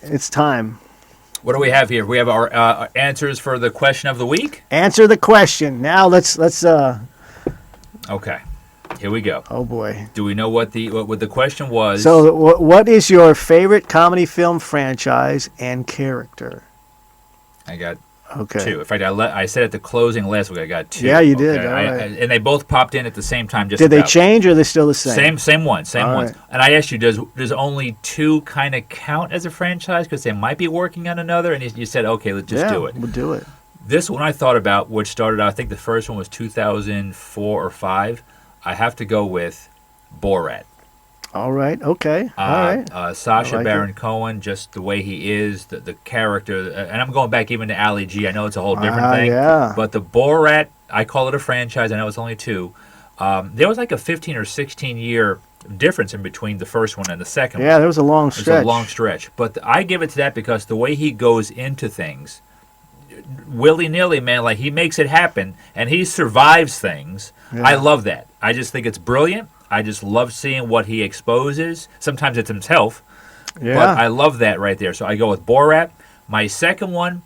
It's time. What do we have here? We have our answers for the question of the week. Answer the question. Now let's. Okay, here we go. Oh boy. Do we know what the question was? So, what is your favorite comedy film franchise and character? I got Okay. two. In fact, I said at the closing last week I got two. Yeah, you did. Okay? All right. And they both popped in at the same time. Just Did they about. change or are they still the same? Same ones. All Ones. right. And I asked you, does only two kind of count as a franchise because they might be working on another? And you said, okay, let's just do it. We'll do it. This one I thought about, which started out, I think the first one was 2004 or 5. I have to go with Borat. All right. Okay. All right. Sacha I like Baron it. Cohen, just the way he is, the character, and I'm going back even to Ali G. I know it's a whole different thing, Yeah. but the Borat, I call it a franchise. I know it's only two. There was like a 15 or 16 year difference in between the first one and the second one. Yeah, there was a long It stretch. was a long stretch, but I give it to that because the way he goes into things, willy-nilly, man, like he makes it happen, and he survives things. Yeah. I love that. I just think it's brilliant. I just love seeing what he exposes. Sometimes it's himself, Yeah. but I love that right there. So I go with Borat. My second one,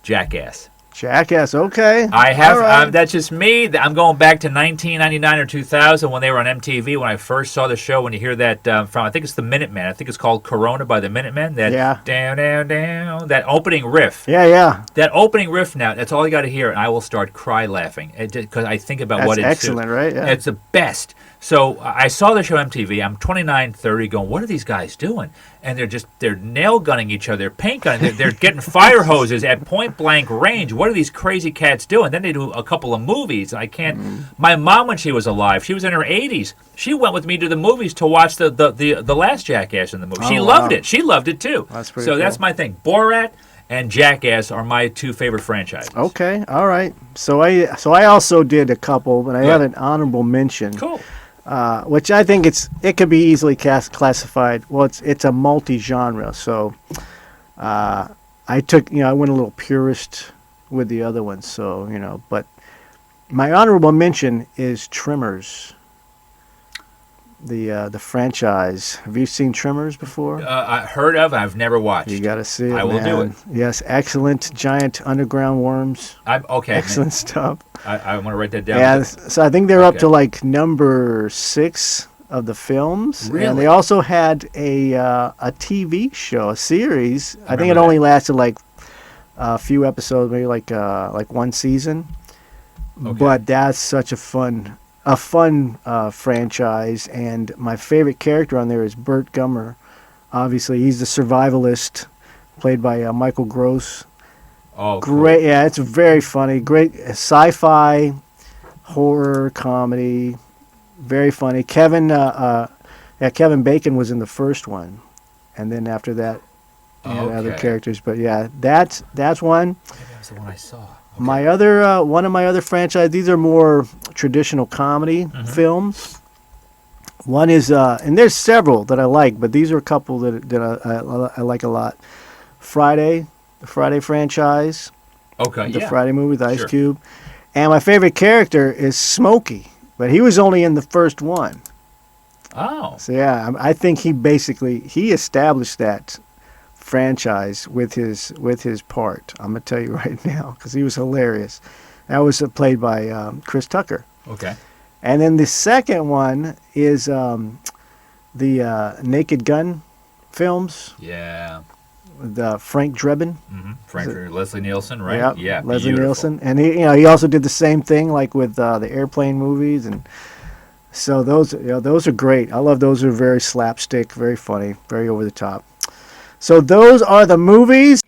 Jackass. Jackass. Okay. I have All right. that's just me. I'm going back to 1999 or 2000 when they were on MTV. When I first saw the show, when you hear that from, I think it's the Minutemen. I think it's called Corona by the Minutemen. That Yeah. down, down, down. That opening riff. Yeah. That opening riff now. That's all you got to hear, and I will start cry laughing because I think about That's what it's excellent, right? Yeah. It's the best. So I saw the show MTV. I'm 29, 30, going, what are these guys doing? And they're nail gunning each other, they're paint gunning, they're getting fire hoses at point blank range. What are these crazy cats doing? Then they do a couple of movies. I can't. My mom, when she was alive, she was in her 80s. She went with me to the movies to watch the last Jackass in the movie. She Oh, loved wow. it. She loved it too. That's pretty So that's cool. my thing. Borat and Jackass are my two favorite franchises. Okay. All right. So I also did a couple, but I have an honorable mention. Cool. Which I think it could be easily classified. Well, it's a multi-genre. So I went a little purist with the other ones. So but my honorable mention is Tremors, the franchise. Have you seen Tremors before? I heard of. I've never watched. You got to see it. I will do man. it. Yes, excellent giant underground worms. I'm okay. Excellent stuff. I want to write that down. Yeah, so I think they're up Okay. to like number 6 of the films. And Really? they also had a TV show, a series. I think it remember only lasted like a few episodes, maybe like one season. Okay. But that's such a fun franchise. And my favorite character on there is Burt Gummer. Obviously, he's the survivalist, played by Michael Gross. Oh, cool. Great, yeah, it's very funny. Great sci-fi, horror, comedy, very funny. Kevin Bacon was in the first one, and then after that, other Okay. characters. But yeah, that's one. Maybe that was the one I saw. Okay. My other one of my other franchise. These are more traditional comedy films. One is, and there's several that I like, but these are a couple that I like a lot. The Friday franchise, Okay. the Yeah. Friday movie with Ice Sure. Cube. And my favorite character is Smokey, but he was only in the first one. Oh. So yeah, I think he established that franchise with his part. I'm gonna tell you right now because he was hilarious. That was played by Chris Tucker. Okay. And then the second one is the Naked Gun films Yeah. with Frank Drebin. Frank Leslie Nielsen, right? Yeah. Leslie beautiful. Nielsen, and he also did the same thing like with the airplane movies, and so those are great. I love those. Are very slapstick, very funny, very over the top. So those are the movies